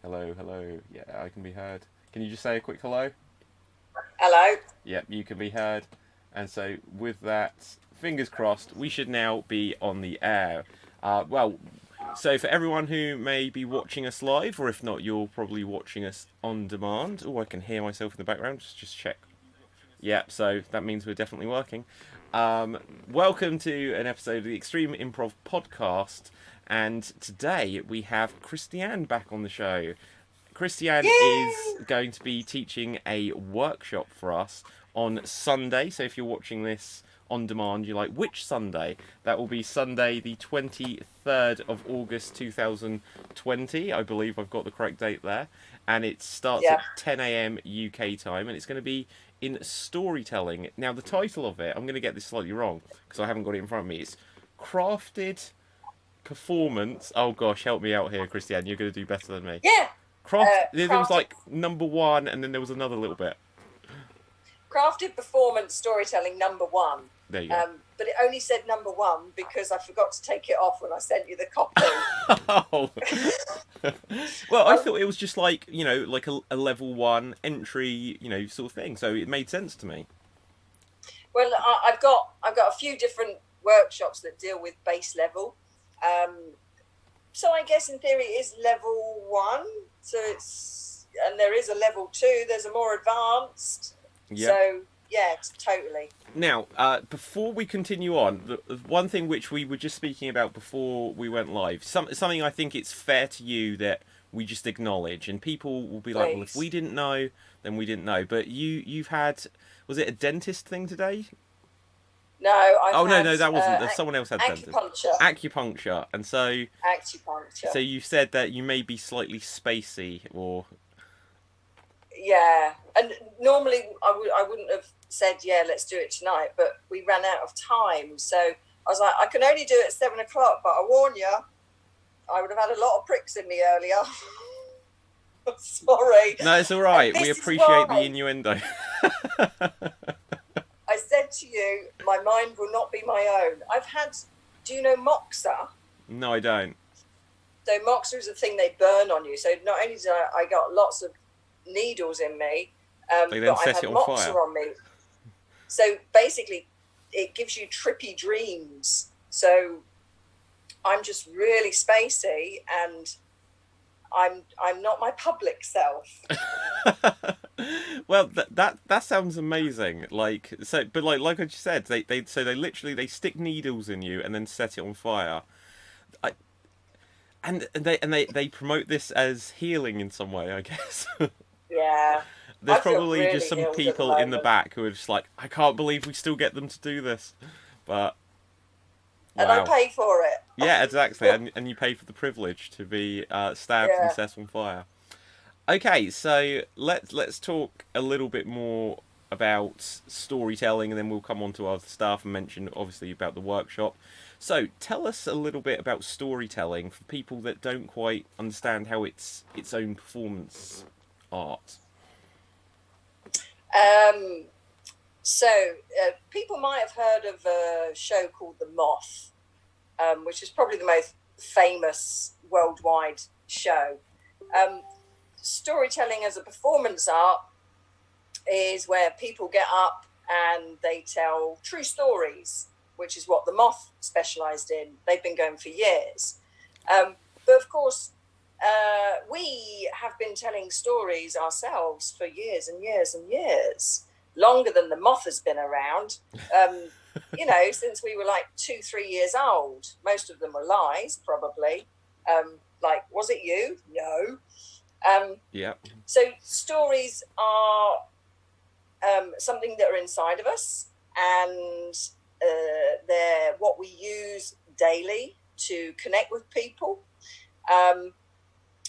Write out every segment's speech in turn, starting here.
Hello, hello. Yeah, I can be heard. Can you just say a quick hello? Hello. Yep, you can be heard. And so, with that, fingers crossed, we should now be on the air. So for everyone who may be watching us live, or if not, you're probably watching us on demand. Oh, I can hear myself in the background. Just check. Yep, so that means we're definitely working. Welcome to an episode of the Extreme Improv podcast. And today we have Christiane back on the show. Christiane is Yay! going to be teaching a workshop for us on Sunday. So if you're watching this on demand, you're like, which Sunday? That will be Sunday, the 23rd of August 2020. I believe I've got the correct date there. And it starts Yeah. at 10 a.m. UK time. And it's going to be in storytelling. Now, the title of it, I'm going to get this slightly wrong because I haven't got it in front of me. It's Crafted Performance. Oh gosh, help me out here, Christiane. You're going to do better than me. Yeah. There was Crafted like number one, and then there was another little bit. crafted performance storytelling number one. There you go. But it only said number one because I forgot to take it off when I sent you the copy. Oh. Well, I thought it was just like, like a level one entry, sort of thing. So it made sense to me. Well, I've got a few different workshops that deal with base level. So I guess in theory it is level one. So and there is a level two. There's a more advanced. Yeah. So yeah, totally. Now, before we continue on, the one thing which we were just speaking about before we went live, something I think it's fair to you that we just acknowledge, and people will be like, well, if we didn't know, then we didn't know. But you've had, was it a dentist thing today? No, no, that wasn't. Someone else had acupuncture. Acupuncture, and so Acupuncture. So you said that you may be slightly spacey, or yeah, and normally I wouldn't have said let's do it tonight, but we ran out of time, so I was like, I can only do it at 7 o'clock, but I warn you, I would have had a lot of pricks in me earlier. Sorry. No, it's all right. We appreciate the innuendo. I said to you, my mind will not be my own. Do you know Moxa? No, I don't. So Moxa is a thing they burn on you. So not only did I got lots of needles in me, they but I set had it on Moxa fire. on me. So basically, it gives you trippy dreams. So I'm just really spacey, and I'm not my public self. Well, that sounds amazing. Like I just said, they literally stick needles in you and then set it on fire. And they promote this as healing in some way, I guess. Yeah. There's probably really just some people in the back who are just like, I can't believe we still get them to do this. But and I pay for it. Yeah, exactly. and you pay for the privilege to be stabbed and set on fire. Okay, so let's talk a little bit more about storytelling, and then we'll come on to other stuff and mention obviously about the workshop. So tell us a little bit about storytelling for people that don't quite understand how it's its own performance art. People might have heard of a show called The Moth, which is probably the most famous worldwide show. Storytelling as a performance art is where people get up and they tell true stories, which is what The Moth specialised in. They've been going for years. But of course, we have been telling stories ourselves for years and years and years, longer than The Moth has been around. Since we were like 2-3 years old. Most of them were lies, probably. Like, was it you? No. Yeah. So stories are something that are inside of us, and they're what we use daily to connect with people.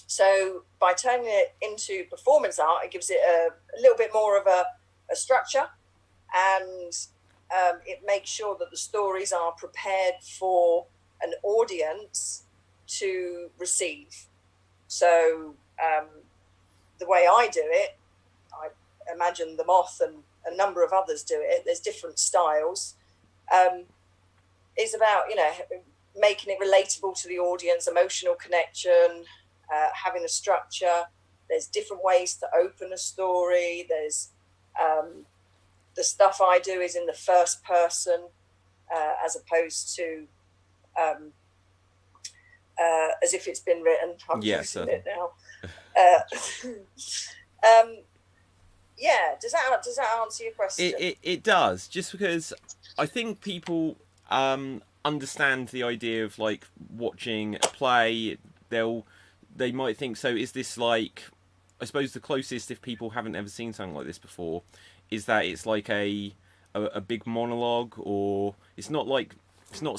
So by turning it into performance art, it gives it a little bit more of a structure, and it makes sure that the stories are prepared for an audience to receive. So the way I do it, I imagine The Moth and a number of others do it, there's different styles, is about, making it relatable to the audience, emotional connection, having a structure. There's different ways to open a story. There's the stuff I do is in the first person, as opposed to as if it's been written. I'm using it now. Yeah, does that answer your question? It does, just because I think people understand the idea of like watching a play. They might think, so is this like, I suppose the closest, if people haven't ever seen something like this before, is that it's like a big monologue, or it's not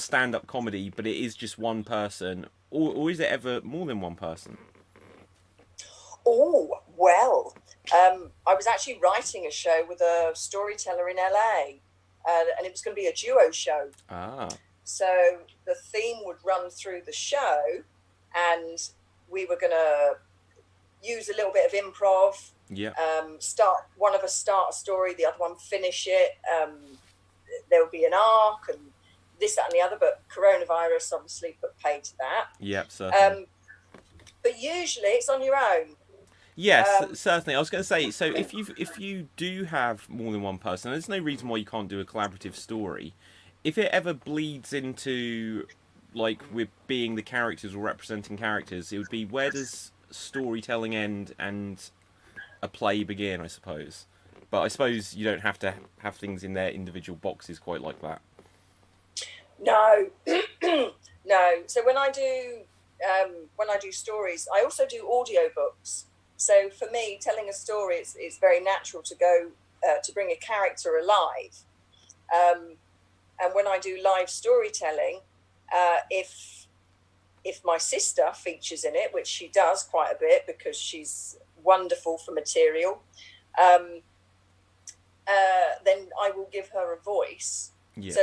stand-up comedy, but it is just one person, or is it ever more than one person? Oh, well, I was actually writing a show with a storyteller in LA, and it was going to be a duo show. So the theme would run through the show, and we were going to use a little bit of improv. Yeah. One of us start a story, the other one finish it. There will be an arc and this, that, and the other, but coronavirus obviously put paid to that. Yep, certainly. But usually it's on your own. Yes, certainly. I was going to say, so if you do have more than one person, there's no reason why you can't do a collaborative story. If it ever bleeds into, like, with being the characters or representing characters, it would be, where does storytelling end and a play begin, I suppose. But I suppose you don't have to have things in their individual boxes quite like that. No, no. So when I do stories, I also do audiobooks. So for me, telling a story, it's very natural to go to bring a character alive. And when I do live storytelling, if my sister features in it, which she does quite a bit because she's wonderful for material, then I will give her a voice. Yes.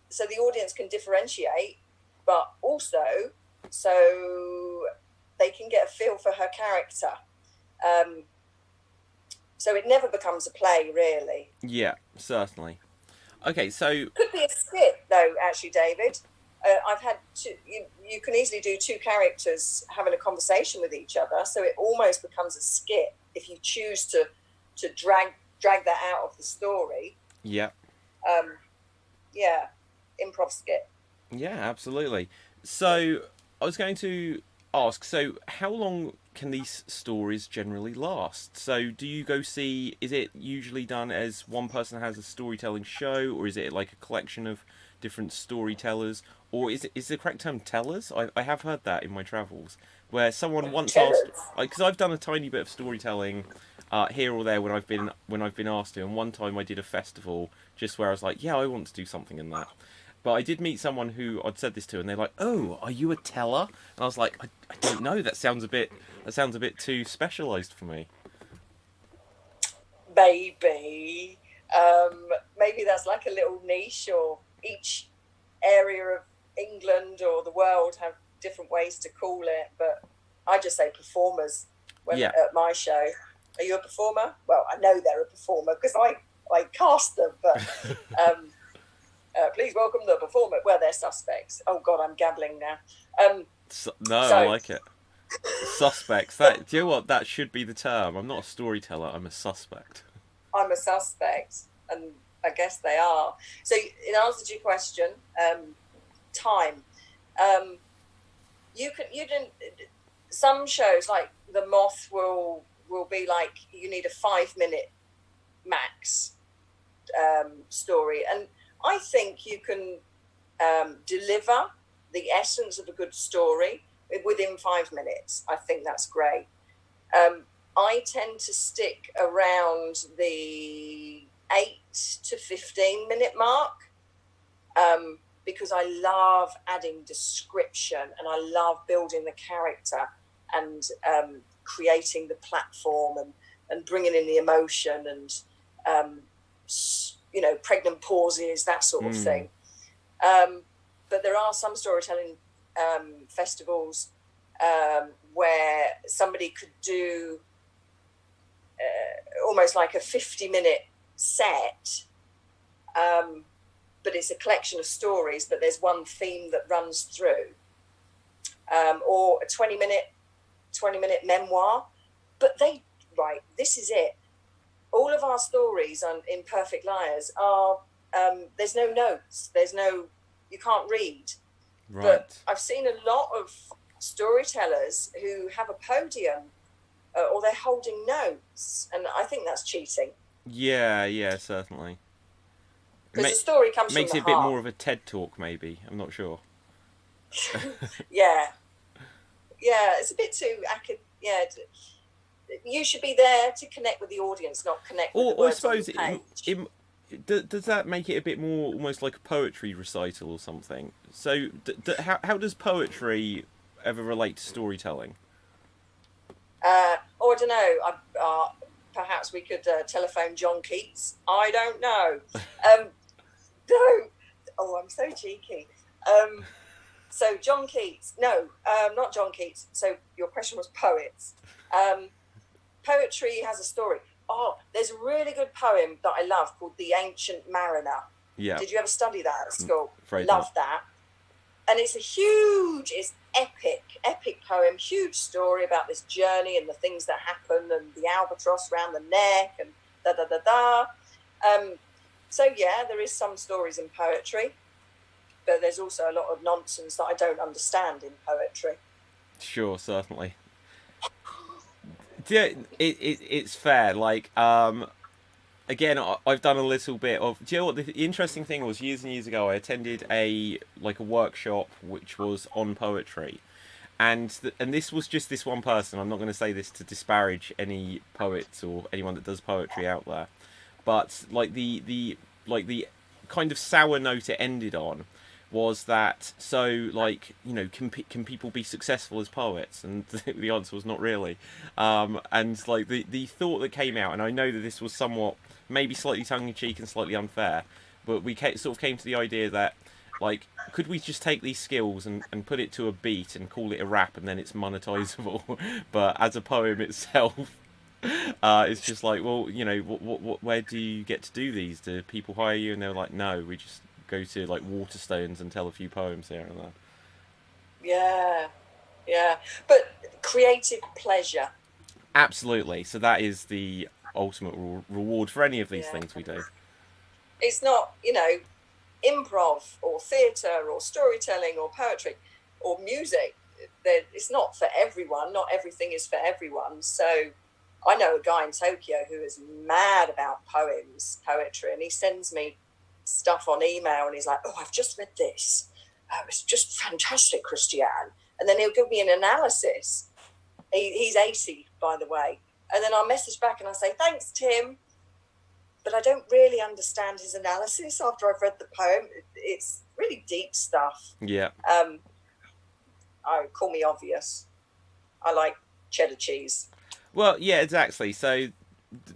So the audience can differentiate, but also so they can get a feel for her character. So it never becomes a play, really. Yeah, certainly. Okay, so... Could be a skit, though, actually, David. I've had you can easily do two characters having a conversation with each other, so it almost becomes a skit if you choose to drag that out of the story. Yeah. Yeah, improv skit. Yeah, absolutely. So I was going to ask, so how long can these stories generally last? So do you go see, is it usually done as one person has a storytelling show, or is it like a collection of different storytellers, or is the correct term tellers? I have heard that in my travels, where someone once asked, like, because I've done a tiny bit of storytelling here or there when I've been asked to, and one time I did a festival just where I was like, yeah, I want to do something in that. But I did meet someone who I'd said this to, and they're like, "Oh, are you a teller?" And I was like, "I don't know. That sounds a bit too specialised for me." Maybe that's like a little niche, or each area of England or the world have different ways to call it. But I just say performers at my show. Are you a performer? Well, I know they're a performer because I cast them, but. Please welcome the performer. Well, they're suspects. Oh God, I'm gabbling now. I like it. Suspects. Do you know what? That should be the term. I'm not a storyteller. I'm a suspect. I'm a suspect, and I guess they are. So, in answer to your question, time. You didn't. Some shows like The Moth will be like you need a 5-minute max story, and I think you can deliver the essence of a good story within 5 minutes. I think that's great. I tend to stick around the 8 to 15 minute mark because I love adding description and I love building the character and creating the platform and bringing in the emotion and pregnant pauses, that sort of thing. But there are some storytelling festivals where somebody could do almost like a 50-minute set, but it's a collection of stories, but there's one theme that runs through. Or a 20-minute 20-minute memoir. But this is it. All of our stories on Imperfect Liars are, there's no notes, you can't read. Right. But I've seen a lot of storytellers who have a podium or they're holding notes, and I think that's cheating. Yeah, certainly. Because the story comes from makes the it a bit heart. more of a TED talk, maybe. I'm not sure. Yeah, it's a bit too you should be there to connect with the audience, not connect with the words on the page. Does that make it a bit more almost like a poetry recital or something? So how does poetry ever relate to storytelling? I don't know. Perhaps we could telephone John Keats. I don't know. No. Oh, I'm so cheeky. So John Keats. No, not John Keats. So your question was poets. Poetry has a story. Oh, there's a really good poem that I love called The Ancient Mariner. Yeah. Did you ever study that at school? Love not. That. And it's it's epic poem, huge story about this journey and the things that happen and the albatross around the neck and da-da-da-da. So, yeah, there is some stories in poetry, but there's also a lot of nonsense that I don't understand in poetry. Sure, certainly. Yeah, it's fair. Like, again, I've done a little bit of. Do you know what the interesting thing was? Years and years ago, I attended a workshop which was on poetry, and this was just this one person. I'm not going to say this to disparage any poets or anyone that does poetry out there, but like the kind of sour note it ended on was that, so like, you know, can people be successful as poets? And the answer was not really. And like the thought that came out, and I know that this was somewhat maybe slightly tongue-in-cheek and slightly unfair, but we sort of came to the idea that, like, could we just take these skills and put it to a beat and call it a rap, and then it's monetizable? But as a poem itself, it's just like, well, you know, where do you get to do these? Do people hire you? And they're like, no, we just go to like Waterstones and tell a few poems here and there. Yeah, but creative pleasure. Absolutely. So that is the ultimate reward for any of these things we do. It's not, you know, improv or theatre or storytelling or poetry or music. It's not for everyone. Not everything is for everyone. So I know a guy in Tokyo who is mad about poetry, and he sends me stuff on email and he's like, oh, I've just read this. It's just fantastic, Christiane. And then he'll give me an analysis. He's 80, by the way. And then I'll message back and I'll say, thanks, Tim. But I don't really understand his analysis after I've read the poem. It's really deep stuff. Yeah. Call me obvious. I like cheddar cheese. Well, yeah, exactly. So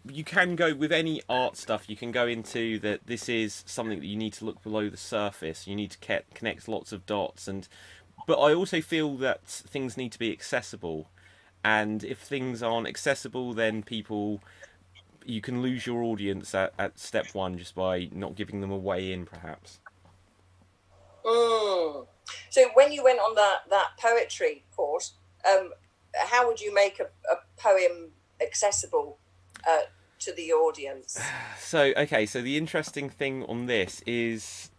you can go with any art stuff. You can go into that this is something that you need to look below the surface. You need to connect lots of dots, but I also feel that things need to be accessible. And if things aren't accessible, then you can lose your audience at step one just by not giving them a way in, perhaps. So when you went on that poetry course, how would you make a poem accessible to the audience? So the interesting thing on this is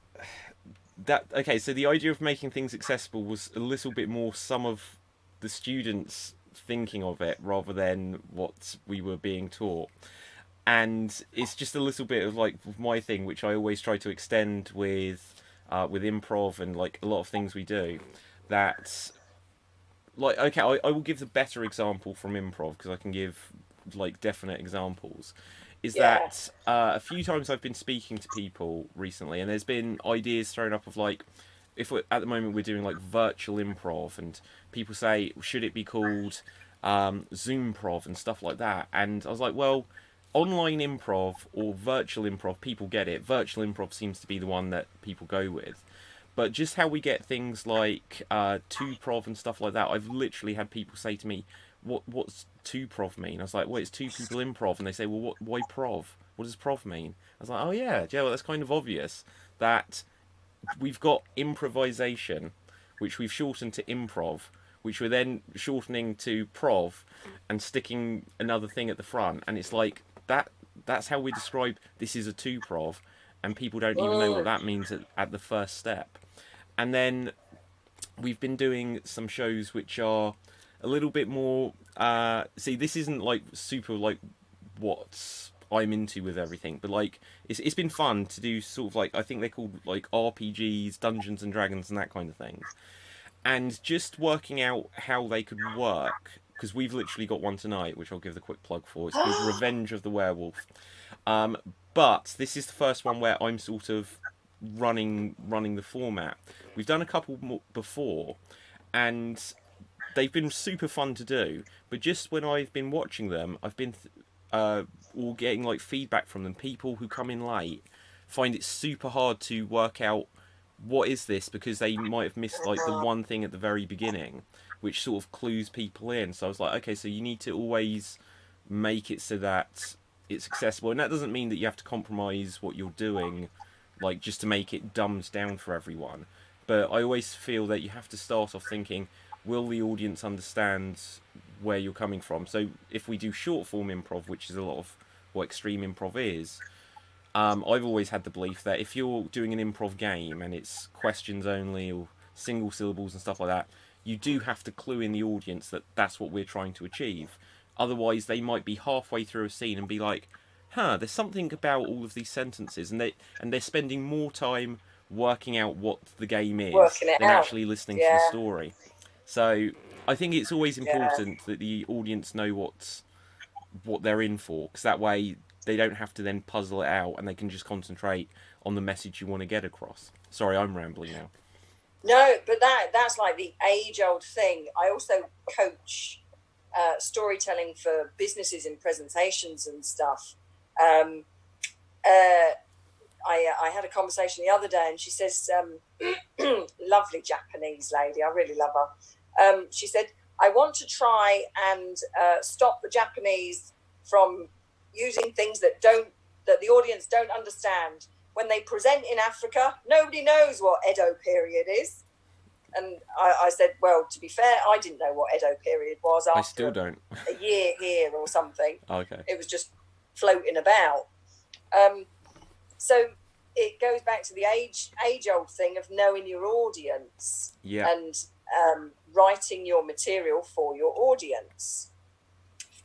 that, so the idea of making things accessible was a little bit more some of the students thinking of it rather than what we were being taught. And it's just a little bit of like my thing, which I always try to extend with improv and like a lot of things we do. That, like, I will give the better example from improv because I can give like definite examples. Is that a few times I've been speaking to people recently, and there's been ideas thrown up of like, if we're, at the moment we're doing like virtual improv, and people say, should it be called Zoomprov and stuff like that? And I was like, well, online improv or virtual improv, people get it. Virtual improv seems to be the one that people go with. But just how we get things like 2prov and stuff like that, I've literally had people say to me, what's 2prov mean? I was like, well, it's two people improv. And they say, well, why prov? What does prov mean? I was like, oh yeah, well, that's kind of obvious that we've got improvisation, which we've shortened to improv, which we're then shortening to prov and sticking another thing at the front, and it's like that's how we describe this is a two prov, and people don't even know what that means at the first step. And then we've been doing some shows which are a little bit more see, this isn't like super like what I'm into with everything, but like it's been fun to do sort of like, I think they're called like RPGs, Dungeons and Dragons and that kind of things, and just working out how they could work, because we've literally got one tonight which I'll give the quick plug for. It's called Revenge of the Werewolf. But this is the first one where I'm sort of running the format. We've done a couple more before, and they've been super fun to do. But just when I've been watching them, I've been all getting like feedback from them. People who come in late find it super hard to work out what is this, because they might have missed like the one thing at the very beginning, which sort of clues people in. So I was like, okay, so you need to always make it so that it's accessible, and that doesn't mean that you have to compromise what you're doing, like just to make it dumbed down for everyone. But I always feel that you have to start off thinking, will the audience understand where you're coming from? So if we do short form improv, which is a lot of what extreme improv is, I've always had the belief that if you're doing an improv game and it's questions only or single syllables and stuff like that, you do have to clue in the audience that that's what we're trying to achieve. Otherwise, they might be halfway through a scene and be like, there's something about all of these sentences, and they're spending more time working out what the game is than actually listening to the story. So I think it's always important that the audience know what they're in for, because that way they don't have to then puzzle it out, and they can just concentrate on the message you want to get across. Sorry, I'm rambling now. No, but that's like the age-old thing. I also coach storytelling for businesses in presentations and stuff. I had a conversation the other day, and she says, lovely Japanese lady, I really love her. She said, I want to try and stop the Japanese from using things that the audience don't understand. When they present in Africa, nobody knows what Edo period is. And I said, well, to be fair, I didn't know what Edo period was after I still don't. a year here or something. Okay. It was just floating about. So it goes back to the age-old thing of knowing your audience and writing your material for your audience.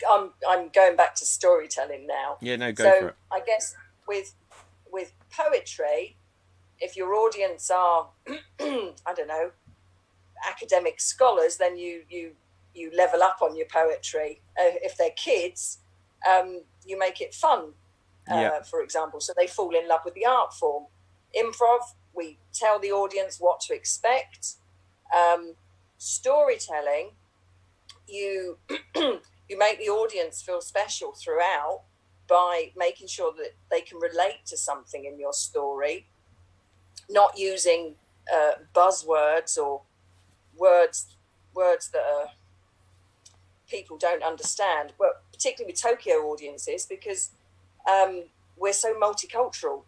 I'm going back to storytelling now. Yeah, no, go for it. I guess with poetry, if your audience are, I don't know, academic scholars, then you level up on your poetry. If they're kids, you make it fun, for example, so they fall in love with the art form. Improv, we tell the audience what to expect. Storytelling, you you make the audience feel special throughout by making sure that they can relate to something in your story, not using buzzwords or words that people don't understand, but particularly with Tokyo audiences, because we're so multicultural.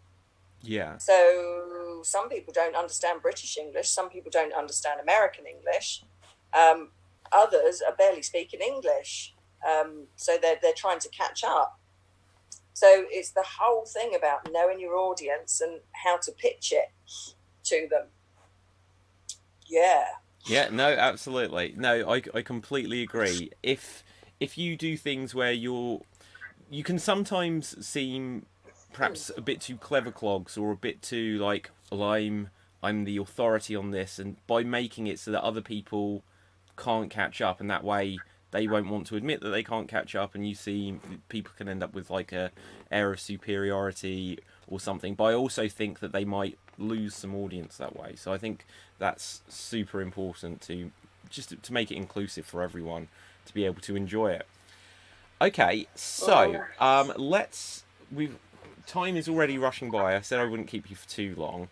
Yeah. So some people don't understand British English, some people don't understand American English, others are barely speaking English, so they're trying to catch up. So it's the whole thing about knowing your audience and how to pitch it to them. Yeah, no, absolutely. No, I completely agree. If you do things where you can sometimes seem perhaps a bit too clever clogs, or a bit too like, well, I'm the authority on this, and by making it so that other people can't catch up, and that way they won't want to admit that they can't catch up, and you see people can end up with like a air of superiority or something. But I also think that they might lose some audience that way. So I think that's super important to make it inclusive for everyone to be able to enjoy it. Okay, so time is already rushing by. I said I wouldn't keep you for too long.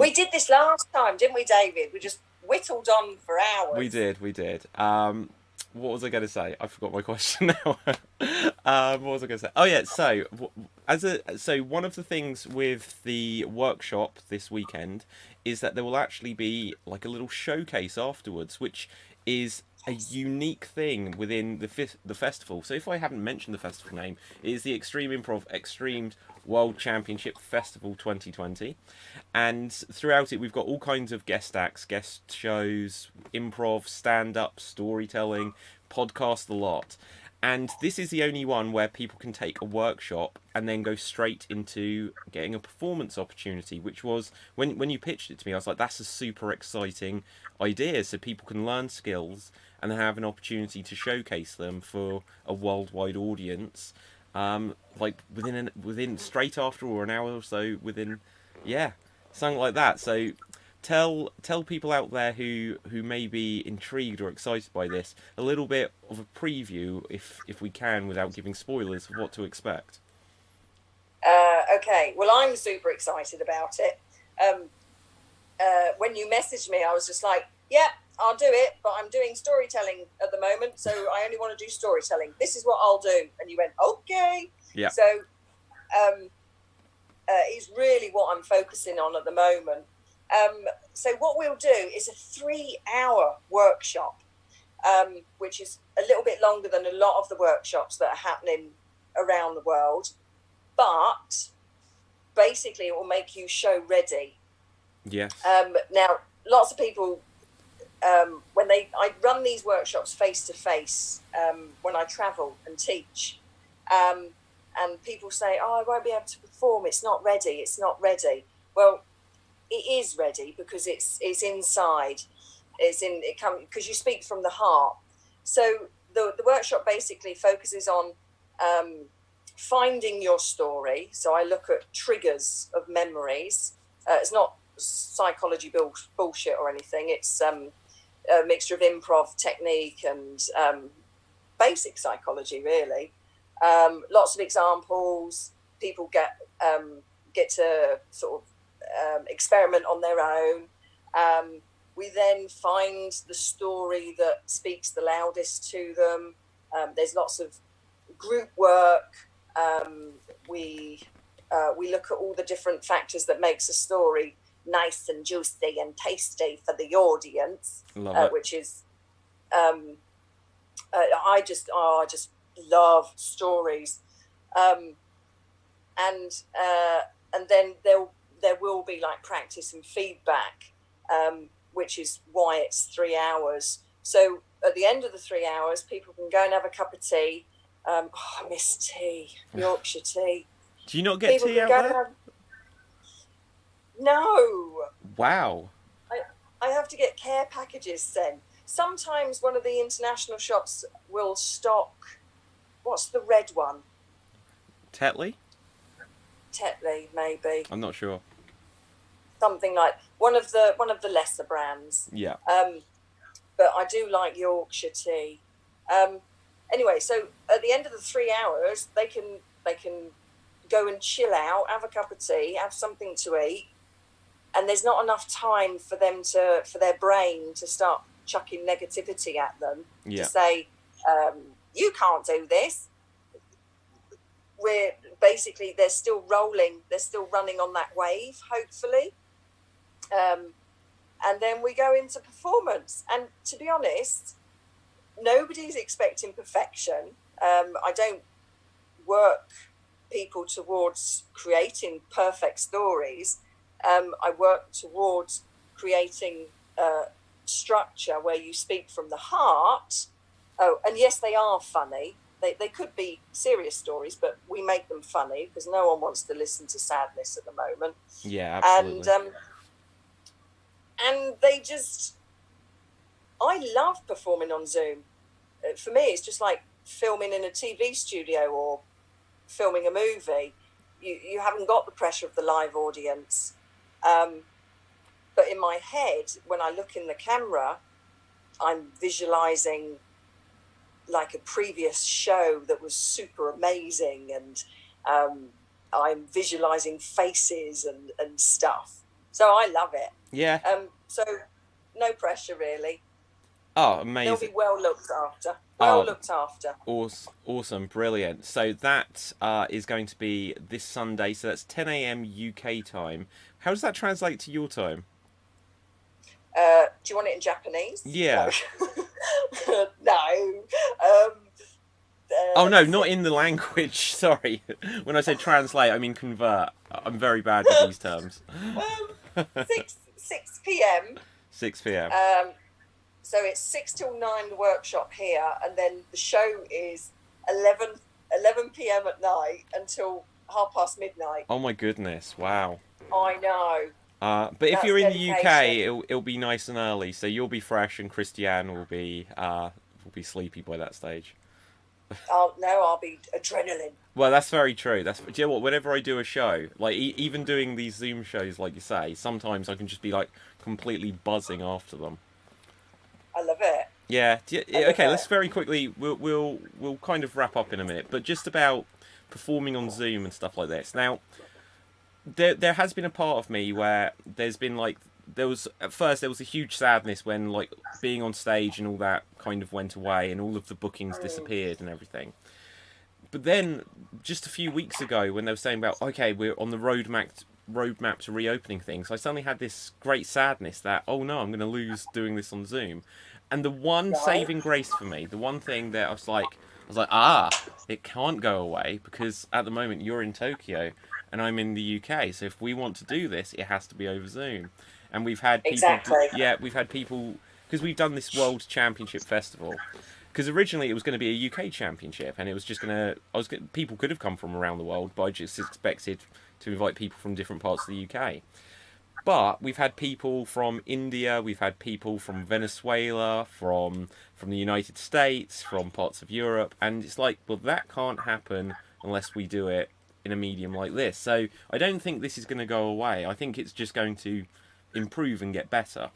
We did this last time, didn't we, David? We just whittled on for hours. We did. What was I going to say? I forgot my question now. What was I going to say? Oh yeah. So one of the things with the workshop this weekend is that there will actually be like a little showcase afterwards, which is a unique thing within the festival. So if I haven't mentioned the festival name, it is the Extreme Improv XStreamed World Championship Festival 2020. And throughout it, we've got all kinds of guest acts, guest shows, improv, stand-up, storytelling, podcast, the lot. And this is the only one where people can take a workshop and then go straight into getting a performance opportunity, which was, when you pitched it to me, I was like, that's a super exciting idea. So people can learn skills and then have an opportunity to showcase them for a worldwide audience, like within straight after, or an hour or so within, yeah, something like that. So tell people out there who may be intrigued or excited by this a little bit of a preview, if we can, without giving spoilers, of what to expect. Okay, well, I'm super excited about it. When you messaged me, I was just like, yeah, I'll do it, but I'm doing storytelling at the moment, so I only want to do storytelling. This is what I'll do. And you went, okay. Yeah. So it's really what I'm focusing on at the moment. So what we'll do is a 3-hour workshop, which is a little bit longer than a lot of the workshops that are happening around the world. But basically, it will make you show ready. Yes. Now, lots of people, I run these workshops face to face when I travel and teach, and people say, "Oh, I won't be able to perform. It's not ready. It's not ready." Well, it is ready because it's inside. Because you speak from the heart. So the workshop basically focuses on finding your story. So I look at triggers of memories. It's not psychology bullshit or anything. It's a mixture of improv technique and basic psychology, really. Lots of examples. People get to sort of experiment on their own. We then find the story that speaks the loudest to them. There's lots of group work. We look at all the different factors that makes a story nice and juicy and tasty for the audience, which is I just love stories, and then there will be like practice and feedback, which is why it's 3 hours. So at the end of the 3 hours, people can go and have a cup of tea. I miss tea, Yorkshire tea. Do you not get tea out there? No. Wow. I have to get care packages sent. Sometimes one of the international shops will stock, what's the red one? Tetley, maybe. I'm not sure. Something like one of the lesser brands. Yeah. But I do like Yorkshire tea. Anyway, so at the end of the 3 hours, they can go and chill out, have a cup of tea, have something to eat, and there's not enough time for their brain to start chucking negativity at them, to say, you can't do this. We're basically, they're still rolling, they're still running on that wave, hopefully. And then we go into performance. And to be honest, nobody's expecting perfection. I don't work people towards creating perfect stories. I work towards creating structure where you speak from the heart. Oh, and yes, they are funny. They could be serious stories, but we make them funny because no one wants to listen to sadness at the moment. Yeah, absolutely. And they just, I love performing on Zoom. For me, it's just like filming in a TV studio or filming a movie. You haven't got the pressure of the live audience. But in my head, when I look in the camera, I'm visualizing like a previous show that was super amazing, and I'm visualizing faces and stuff. So I love it. Yeah. So no pressure really. Oh, amazing. They'll be well looked after. Looked after. Awesome, brilliant. So that is going to be this Sunday. So that's 10 a.m. UK time. How does that translate to your time? Do you want it in Japanese? Yeah. No. Oh no, not in the language. Sorry, when I say translate, I mean convert. I'm very bad with these terms. 6 p.m. 6 p.m. So it's 6 till 9 the workshop here, and then the show is 11 p.m. at night until midnight. Oh my goodness! Wow. I know. But if That's you're in dedication. the UK, it'll be nice and early, so you'll be fresh, and Christiane will be sleepy by that stage. I'll be adrenaline. Well, that's very true. Do you know what? Whenever I do a show, like even doing these Zoom shows, like you say, sometimes I can just be like completely buzzing after them. I love it. Yeah. Okay. Let's very quickly. We'll kind of wrap up in a minute, but just about performing on Zoom and stuff like this. Now, there has been a part of me where there's been like at first there was a huge sadness when like being on stage and all that kind of went away and all of the bookings disappeared and everything. But then just a few weeks ago when they were saying about okay, we're on the roadmap to reopening things, I suddenly had this great sadness that oh no, I'm going to lose doing this on Zoom. And the one saving grace for me, the one thing that I was like it can't go away because at the moment you're in Tokyo and I'm in the UK, so if we want to do this, it has to be over Zoom. And we've had people, we've had people because we've done this World Championship Festival. Because originally it was going to be a UK championship, and it was just people could have come from around the world, but I just expected to invite people from different parts of the UK. But we've had people from India, we've had people from Venezuela, from the United States, from parts of Europe, and it's like, well, that can't happen unless we do it in a medium like this. So I don't think this is going to go away. I think it's just going to improve and get better.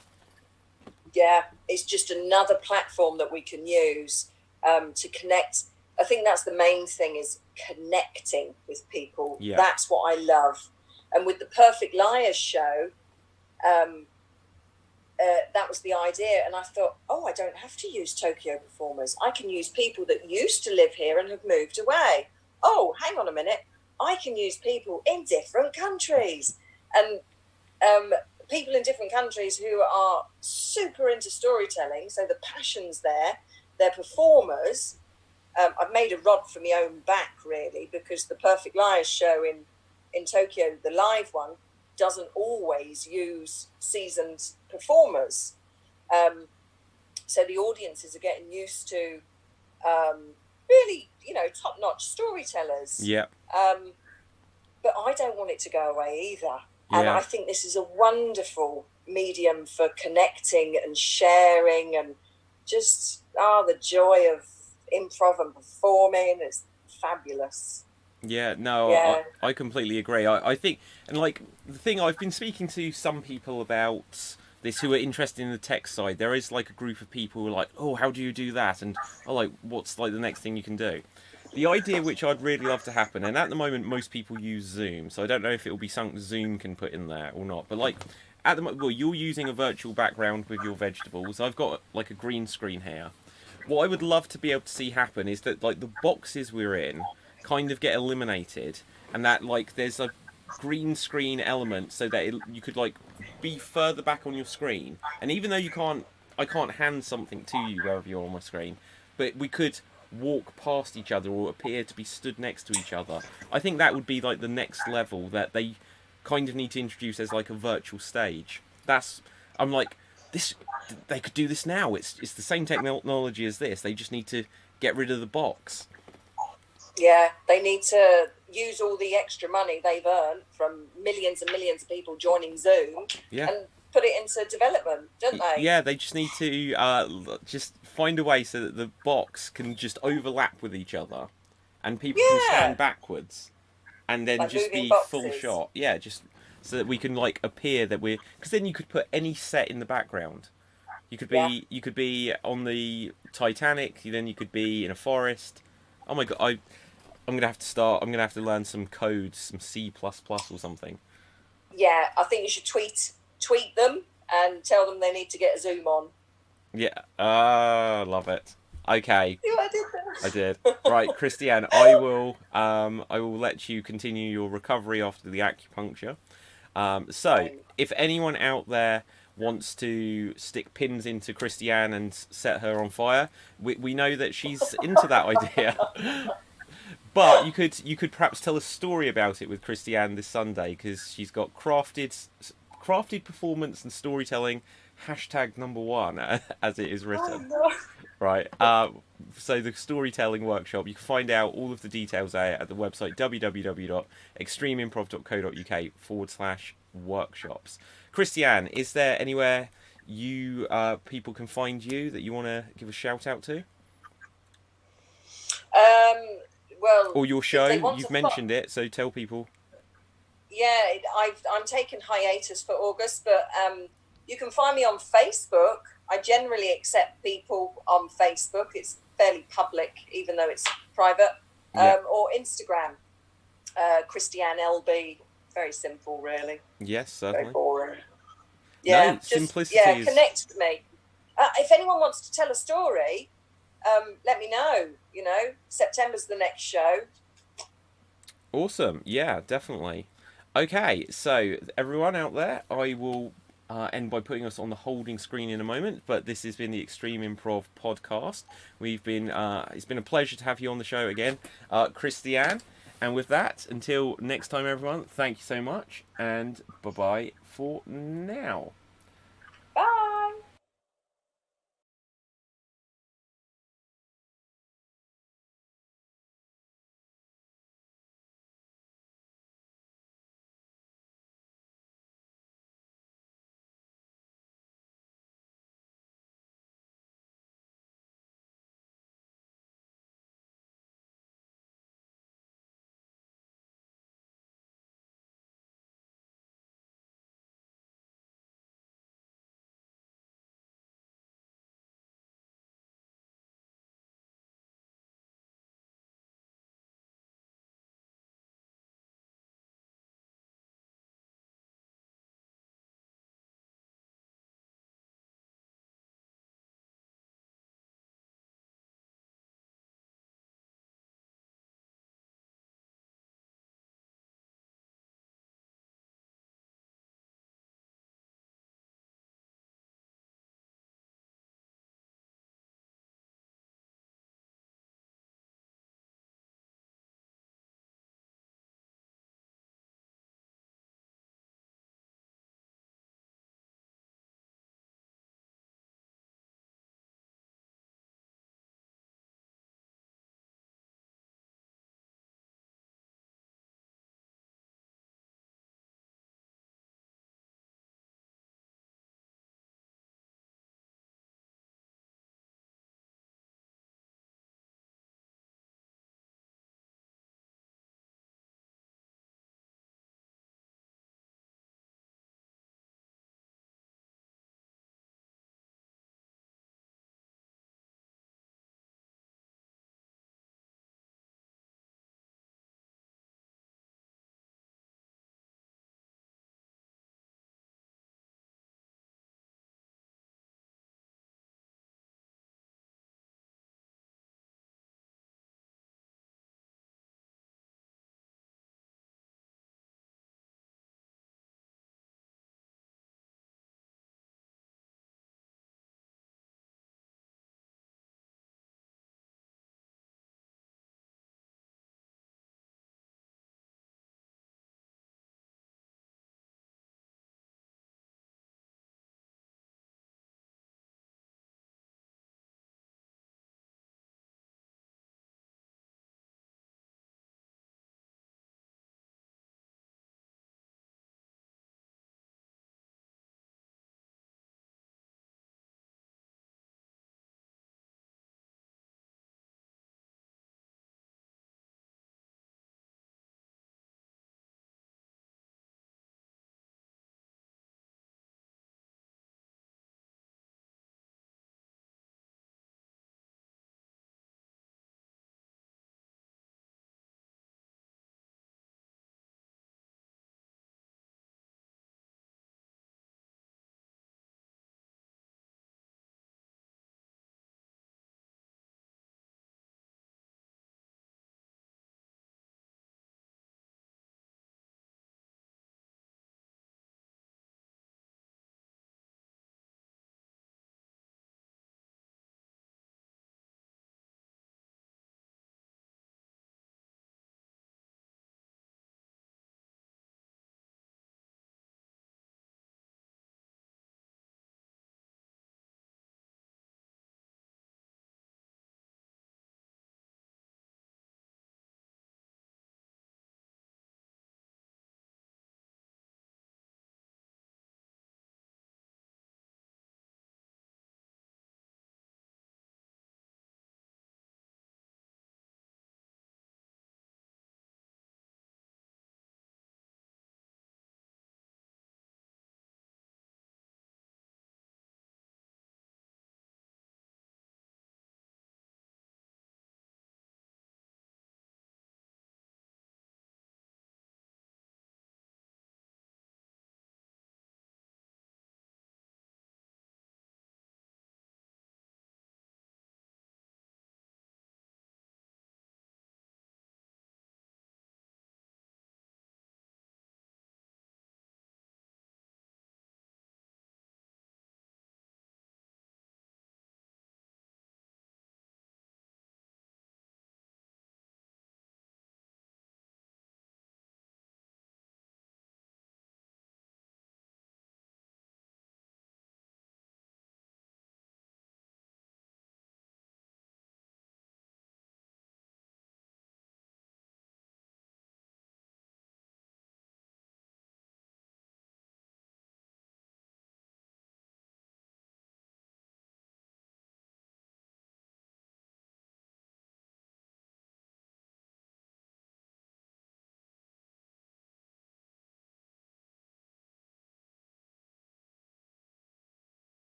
Yeah, it's just another platform that we can use to connect. I think that's the main thing, is connecting with people. Yeah. That's what I love. And with the Perfect Liars show, that was the idea. And I thought, I don't have to use Tokyo performers. I can use people that used to live here and have moved away. Oh, hang on a minute. I can use people in different countries. And people in different countries who are super into storytelling, so the passion's there, they're performers. I've made a rod for my own back, really, because the Perfect Liars show in Tokyo, the live one, doesn't always use seasoned performers. So the audiences are getting used to really, top-notch storytellers. Yeah. But I don't want it to go away either. And I think this is a wonderful medium for connecting and sharing, and just the joy of improv and performing is fabulous. Yeah, no, I completely agree. I think, and like the thing, I've been speaking to some people about this who are interested in the tech side. There is like a group of people who are like, oh, how do you do that? And like, what's like the next thing you can do? The idea which I'd really love to happen, and at the moment most people use Zoom, so I don't know if it will be something Zoom can put in there or not, but like at the moment, well, you're using a virtual background with your vegetables. I've got like a green screen here. What I would love to be able to see happen is that like the boxes we're in kind of get eliminated, and that like there's a green screen element so that you could like be further back on your screen, and even though I can't hand something to you wherever you're on my screen, but we could walk past each other or appear to be stood next to each other. I think that would be like the next level that they kind of need to introduce as like a virtual stage. I'm like, this, they could do this now. It's the same technology as this. They just need to get rid of the box. Yeah, they need to use all the extra money they've earned from millions and millions of people joining Zoom and put it into development, don't they? Yeah, they just need to just find a way so that the box can just overlap with each other, and people can stand backwards, and then like just be boxes. Full shot. Yeah, just so that we can like appear that we're. Because then you could put any set in the background. You could be on the Titanic. Then you could be in a forest. Oh my god! I'm gonna have to learn some code, some C++ or something. Yeah, I think you should tweet them and tell them they need to get a Zoom on. Yeah, love it. Okay. See what I did there? I did. Right, Christiane, I will let you continue your recovery after the acupuncture. So, if anyone out there wants to stick pins into Christiane and set her on fire, we know that she's into that idea. But you could perhaps tell a story about it with Christiane this Sunday, because she's got crafted performance and storytelling #1 as it is written. Oh, no. Right. So the storytelling workshop, you can find out all of the details there at the website www.extremeimprov.co.uk/workshops. Christiane, is there anywhere you people can find you that you want to give a shout out to? Well, Or your show? You've mentioned it, so tell people. Yeah, I'm taking hiatus for August, but you can find me on Facebook. I generally accept people on Facebook. It's fairly public, even though it's private. Or Instagram, Christiane LB. Very simple, really. Yes, certainly. Very boring. Yeah, no, simplicity yeah, is... connect with me. If anyone wants to tell a story, let me know. You know, September's the next show. Awesome. Yeah, definitely. Okay, so everyone out there, I will end by putting us on the holding screen in a moment, but this has been the Extreme Improv podcast. We've been it's been a pleasure to have you on the show again, Christiane. And with that, until next time, everyone, thank you so much, and bye-bye for now.